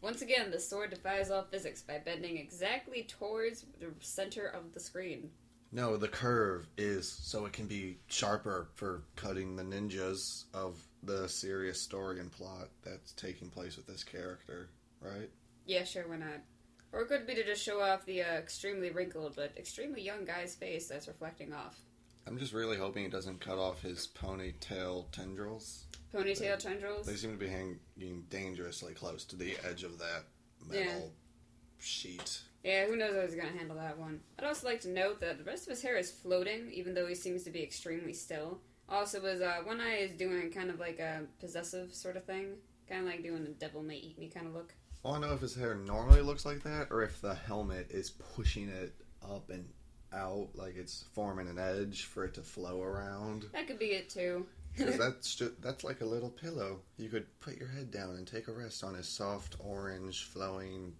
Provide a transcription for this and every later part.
Once again, the sword defies all physics by bending exactly towards the center of the screen. No, the curve is so it can be sharper for cutting the ninjas of the serious story and plot that's taking place with this character, right? Yeah, sure, why not? Or it could be to just show off the extremely wrinkled but extremely young guy's face that's reflecting off. I'm just really hoping he doesn't cut off his ponytail tendrils. Ponytail tendrils? They seem to be hanging dangerously close to the edge of that metal sheet. Yeah, who knows how he's going to handle that one. I'd also like to note that the rest of his hair is floating, even though he seems to be extremely still. Also, his one eye is doing kind of like a possessive sort of thing. Kind of like doing the devil may eat me kind of look. I want to know if his hair normally looks like that, or if the helmet is pushing it up and out, like it's forming an edge for it to flow around. That could be it, too. Because that's like a little pillow. You could put your head down and take a rest on his soft, orange, flowing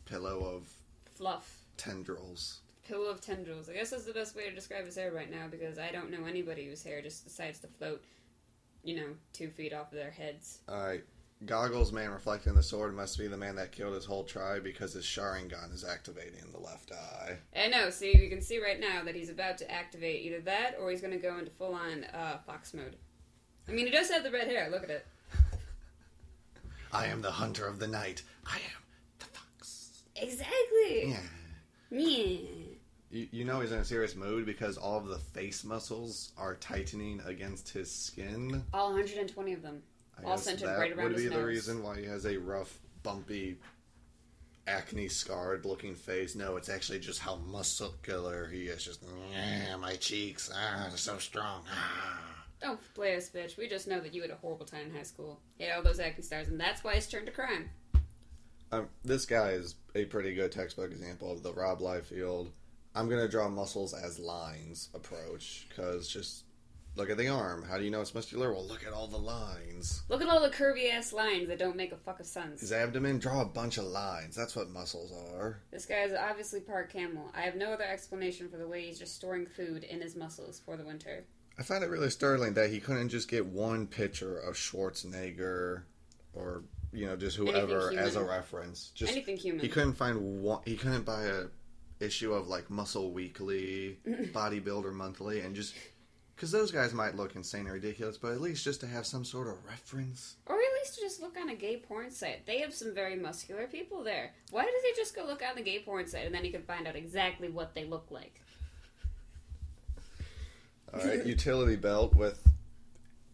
pillow of... fluff. Tendrils. Pillow of tendrils. I guess that's the best way to describe his hair right now, because I don't know anybody whose hair just decides to float, 2 feet off of their heads. Alright. Goggles man reflecting the sword must be the man that killed his whole tribe because his Sharingan is activating in the left eye. I know, see, you can see right now that he's about to activate either that or he's going to go into full-on fox mode. I mean, he does have the red hair, look at it. I am the hunter of the night. I am the fox. Exactly! Yeah. Yeah. You know he's in a serious mood because all of the face muscles are tightening against his skin. All 120 of them. All centered right around his nose. That would be the reason why he has a rough, bumpy, acne-scarred looking face. No, it's actually just how muscular he is. Just, my cheeks, they're so strong. Don't play us, bitch. We just know that you had a horrible time in high school. You had all those acne stars, and that's why it's turned to crime. This guy is a pretty good textbook example of the Rob Liefeld, I'm going to draw muscles as lines approach, because just... look at the arm. How do you know it's muscular? Well, look at all the lines. Look at all the curvy-ass lines that don't make a fuck of sense. His abdomen, draw a bunch of lines. That's what muscles are. This guy is obviously part camel. I have no other explanation for the way he's just storing food in his muscles for the winter. I find it really startling that he couldn't just get one picture of Schwarzenegger or, just whoever as a reference. Just anything human. He couldn't find one. He couldn't buy a issue of, Muscle Weekly, Bodybuilder Monthly, and just... because those guys might look insane and ridiculous, but at least just to have some sort of reference. Or at least to just look on a gay porn site. They have some very muscular people there. Why does he just go look on the gay porn site and then he can find out exactly what they look like? Alright, utility belt with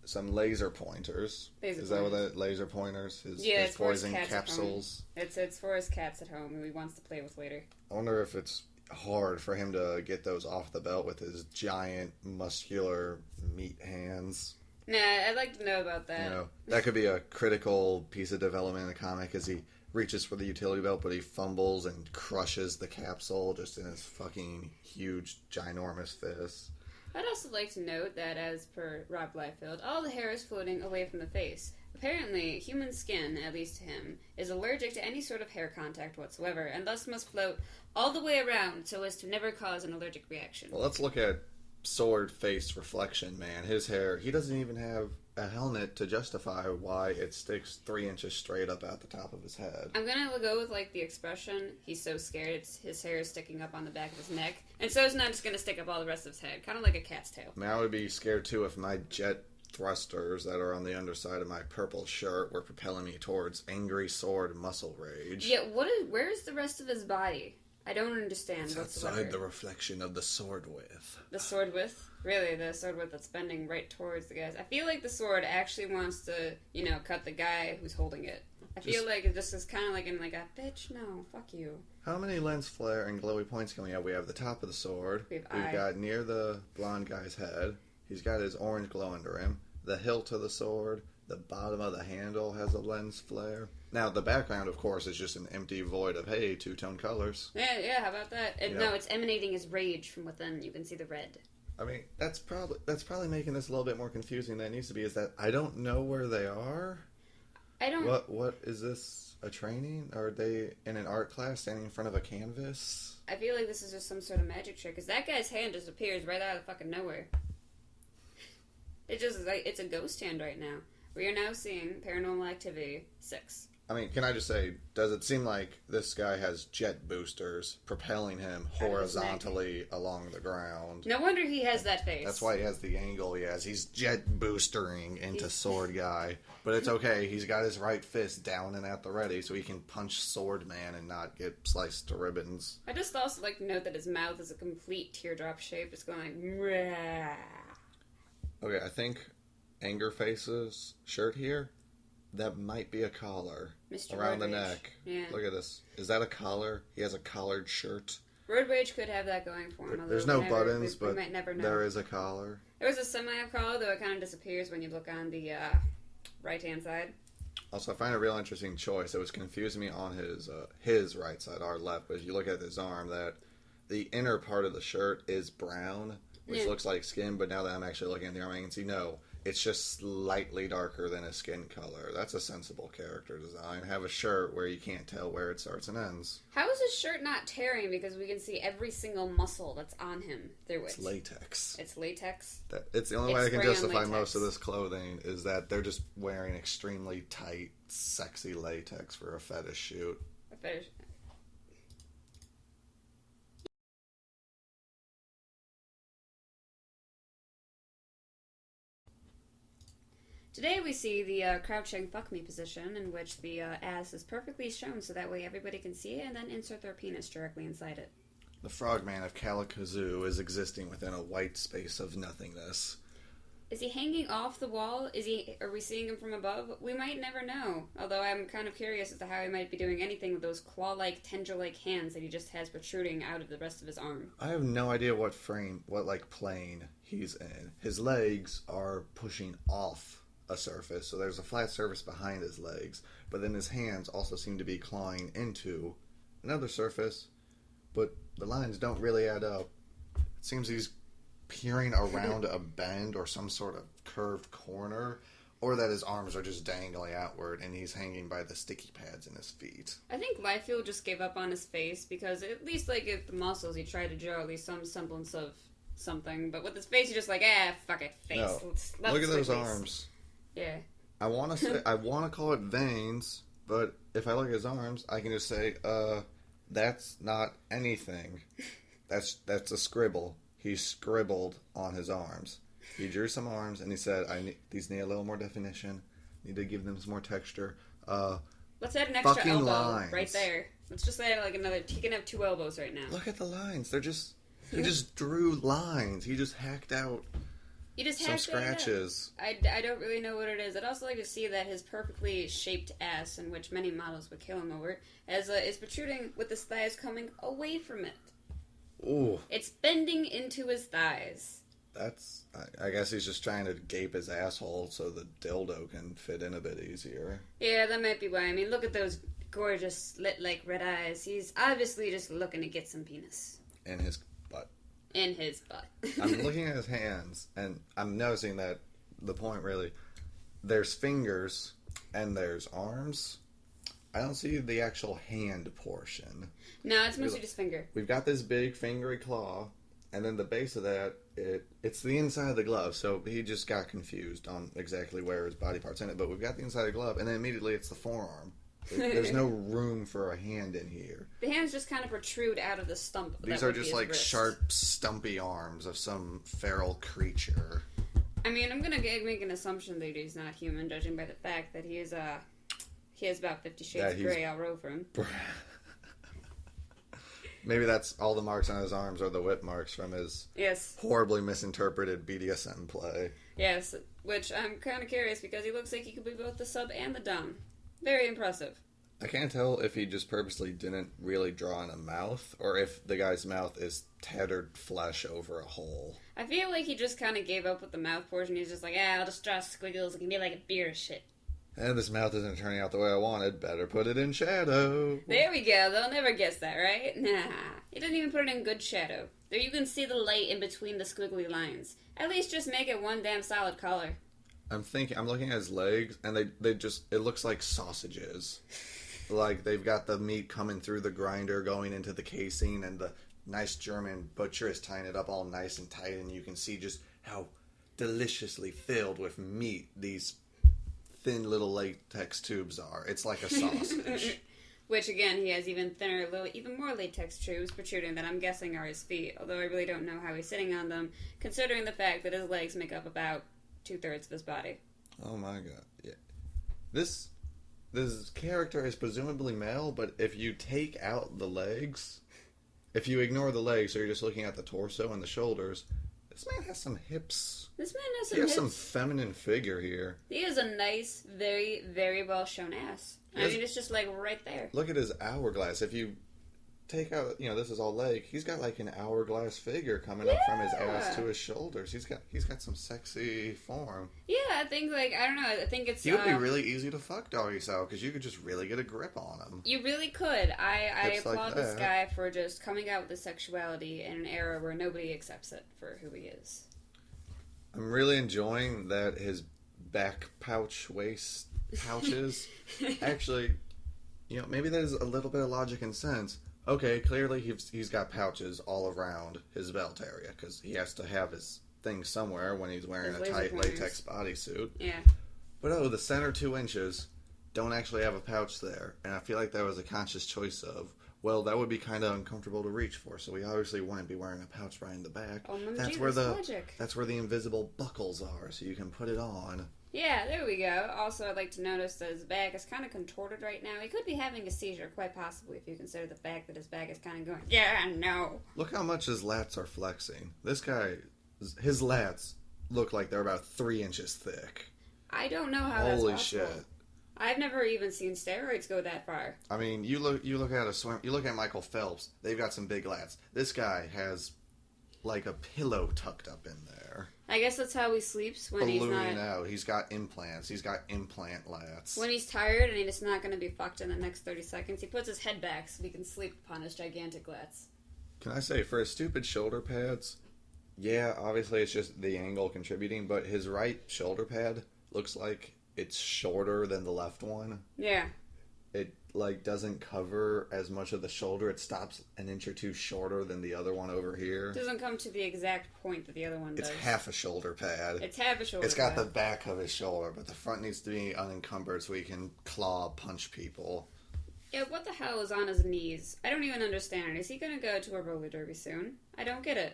some laser pointers. Is that what that laser pointers? His poison capsules? It's for his cats at home who he wants to play with later. I wonder if it's hard for him to get those off the belt with his giant, muscular meat hands. Nah, I'd like to know about that. That could be a critical piece of development in the comic as he reaches for the utility belt, but he fumbles and crushes the capsule just in his fucking huge, ginormous fist. I'd also like to note that, as per Rob Liefeld, all the hair is floating away from the face. Apparently, human skin, at least to him, is allergic to any sort of hair contact whatsoever, and thus must float all the way around so as to never cause an allergic reaction. Well, let's look at sword face reflection, man. His hair, he doesn't even have a helmet to justify why it sticks 3 inches straight up at the top of his head. I'm gonna go with, the expression, he's so scared his hair is sticking up on the back of his neck, and so it's not just gonna stick up all the rest of his head, kind of like a cat's tail. I mean, I would be scared, too, if my jet thrusters that are on the underside of my purple shirt were propelling me towards angry sword muscle rage. Yeah, where's the rest of his body? I don't understand. It's outside the reflection of the sword width. The sword width? Really, the sword width that's bending right towards the guys. I feel like the sword actually wants to, cut the guy who's holding it. I feel like it just is kind of like a, bitch, no, fuck you. How many lens flare and glowy points can we have? We have the top of the sword. We've got near the blonde guy's head. He's got his orange glow under him. The hilt of the sword. The bottom of the handle has a lens flare. Now, the background, of course, is just an empty void of, hey, two-tone colors. Yeah, how about that? No, it's emanating his rage from within. You can see the red. I mean, that's probably making this a little bit more confusing than it needs to be, is that I don't know where they are. I don't... What is this, a training? Are they in an art class standing in front of a canvas? I feel like this is just some sort of magic trick, because that guy's hand just appears right out of fucking nowhere. It just is it's a ghost hand right now. We are now seeing Paranormal Activity 6. I mean, can I just say, does it seem like this guy has jet boosters propelling him horizontally along the ground? No wonder he has that face. That's why he has the angle he has. He's jet boostering into Sword Guy. But it's okay. He's got his right fist down and at the ready so he can punch Sword Man and not get sliced to ribbons. I just also like to note that his mouth is a complete teardrop shape. It's going like... Rah. Okay, I think Anger Face's shirt here, that might be a collar. Mr. Around Road the Rage. neck. Yeah. Look at this. Is that a collar? He has a collared shirt. Road Rage could have that going for him. There's no buttons, we but might never know. there is a collar. There was a semi-collar, though it kind of disappears when you look on the right-hand side. Also, I find a real interesting choice. It was confusing me on his right side, our left, but if you look at his arm, that the inner part of the shirt is brown, which looks like skin, but now that I'm actually looking at the arm, I can see, no, it's just slightly darker than his skin color. That's a sensible character design. Have a shirt where you can't tell where it starts and ends. How is his shirt not tearing? Because we can see every single muscle that's on him through it. It's latex. It's latex? It's the only way I can justify most of this clothing is that they're just wearing extremely tight, sexy latex for a fetish shoot. A fetish... Today we see the crouching fuck me position in which the ass is perfectly shown so that way everybody can see it and then insert their penis directly inside it. The frogman of Kalikazoo is existing within a white space of nothingness. Is he hanging off the wall? Are we seeing him from above? We might never know. Although I'm kind of curious as to how he might be doing anything with those claw-like, tendril-like hands that he just has protruding out of the rest of his arm. I have no idea what plane he's in. His legs are pushing off a surface, so there's a flat surface behind his legs, but then his hands also seem to be clawing into another surface, but the lines don't really add up. It seems he's peering around a bend or some sort of curved corner, or that his arms are just dangling outward and he's hanging by the sticky pads in his feet. I think Liefeld just gave up on his face because at least like if the muscles he tried to draw at least some semblance of something, but with his face he's just like, fuck it, face. No. Let's Look at those face. arms. Yeah. I want to call it veins, but if I look at his arms, I can just say, that's not anything. That's a scribble. He scribbled on his arms. He drew some arms, and he said, these need a little more definition. Need to give them some more texture. Let's add an extra elbow lines. right there. Let's just add like another... He can have 2 elbows right now. Look at the lines. He just drew lines. He just hacked out... some scratches. I don't really know what it is. I'd also like to see that his perfectly shaped ass, in which many models would kill him over, is protruding with his thighs coming away from it. Ooh. It's bending into his thighs. That's... I guess he's just trying to gape his asshole so the dildo can fit in a bit easier. Yeah, that might be why. I mean, look at those gorgeous slit-like red eyes. He's obviously just looking to get some penis. In his butt. In his butt. I'm looking at his hands, and I'm noticing that the point really, there's fingers and there's arms. I don't see the actual hand portion. No, it's mostly just finger. We've got this big fingery claw, and then the base of that, it's the inside of the glove, so he just got confused on exactly where his body part's in it, but we've got the inside of the glove, and then immediately it's the forearm. There's no room for a hand in here. The hands just kind of protrude out of the stump. These are just like sharp, stumpy arms of some feral creature. I mean, I'm gonna make an assumption that he's not human, judging by the fact that he has about 50 shades of gray all over him. Maybe that's all the marks on his arms are the whip marks from his horribly misinterpreted BDSM play. Yes, which I'm kind of curious because he looks like he could be both the sub and the dom. Very impressive. I can't tell if he just purposely didn't really draw in a mouth, or if the guy's mouth is tattered flesh over a hole. I feel like he just kind of gave up with the mouth portion. He's just like, I'll just draw squiggles. It can be like a beer shit. And this mouth isn't turning out the way I wanted. Better put it in shadow. There we go. They'll never guess that, right? Nah. He didn't even put it in good shadow. There you can see the light in between the squiggly lines. At least just make it one damn solid color. I'm looking at his legs, and it looks like sausages. Like they've got the meat coming through the grinder, going into the casing, and the nice German butcher is tying it up all nice and tight, and you can see just how deliciously filled with meat these thin little latex tubes are. It's like a sausage. Which, again, he has even thinner, even more latex tubes protruding that I'm guessing are his feet, although I really don't know how he's sitting on them, considering the fact that his legs make up about 2/3 of his body. Oh my god, yeah. This character is presumably male, but if you take out the legs, if you ignore the legs, so you're just looking at the torso and the shoulders, this man has some hips. This man has some He has hips. some feminine figure here. He has a nice, very, very well shown ass. I mean, it's just like right there. Look at his hourglass. If you take out, this is all leg. He's got like an hourglass figure coming up from his ass to his shoulders. He's got some sexy form. Yeah, I think I don't know. I think it's. He would be really easy to fuck doggy style because you could just really get a grip on him. You really could. I applaud like this guy for just coming out with his sexuality in an era where nobody accepts it for who he is. I'm really enjoying that his back waist pouches. Actually, maybe there's a little bit of logic and sense. Okay, clearly he's got pouches all around his belt area because he has to have his thing somewhere when he's wearing a tight latex bodysuit. Yeah. But the center 2 inches don't actually have a pouch there, and I feel like that was a conscious choice of, well, that would be kind of uncomfortable to reach for, so we obviously wouldn't be wearing a pouch right in the back. Oh, that's where the invisible buckles are, so you can put it on. Yeah, there we go. Also, I'd like to notice that his back is kind of contorted right now. He could be having a seizure, quite possibly, if you consider the fact that his back is kind of going, yeah, no. Look how much his lats are flexing. This guy, his lats look like they're about 3 inches thick. I don't know how that's possible. Holy shit. I've never even seen steroids go that far. I mean, you look at Michael Phelps. They've got some big lats. This guy has like a pillow tucked up in there. I guess that's how he sleeps when Ballooning he's not. out. He's got implants. He's got implant lats. When he's tired and he's not going to be fucked in the next 30 seconds, he puts his head back so he can sleep upon his gigantic lats. Can I say, for his stupid shoulder pads, yeah, obviously it's just the angle contributing, but his right shoulder pad looks like it's shorter than the left one. Yeah. It doesn't cover as much of the shoulder. It stops an inch or two shorter than the other one over here. It doesn't come to the exact point that the other one does. It's half a shoulder pad. It's half a shoulder It's got pad. the back of his shoulder, but the front needs to be unencumbered so he can punch people. Yeah, what the hell is on his knees? I don't even understand. Is he going to go to a roller derby soon? I don't get it.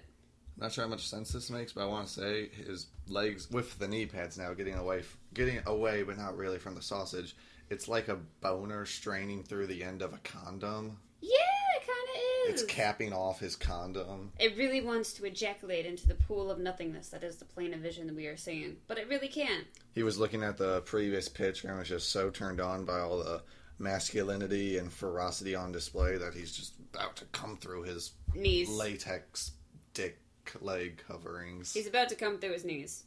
I'm not sure how much sense this makes, but I want to say his legs, with the knee pads now, getting away, but not really from the sausage. It's like a boner straining through the end of a condom. Yeah, it kind of is. It's capping off his condom. It really wants to ejaculate into the pool of nothingness that is the plane of vision that we are seeing, but it really can't. He was looking at the previous picture and was just so turned on by all the masculinity and ferocity on display that he's just about to come through his knees, latex dick leg coverings. He's about to come through his knees.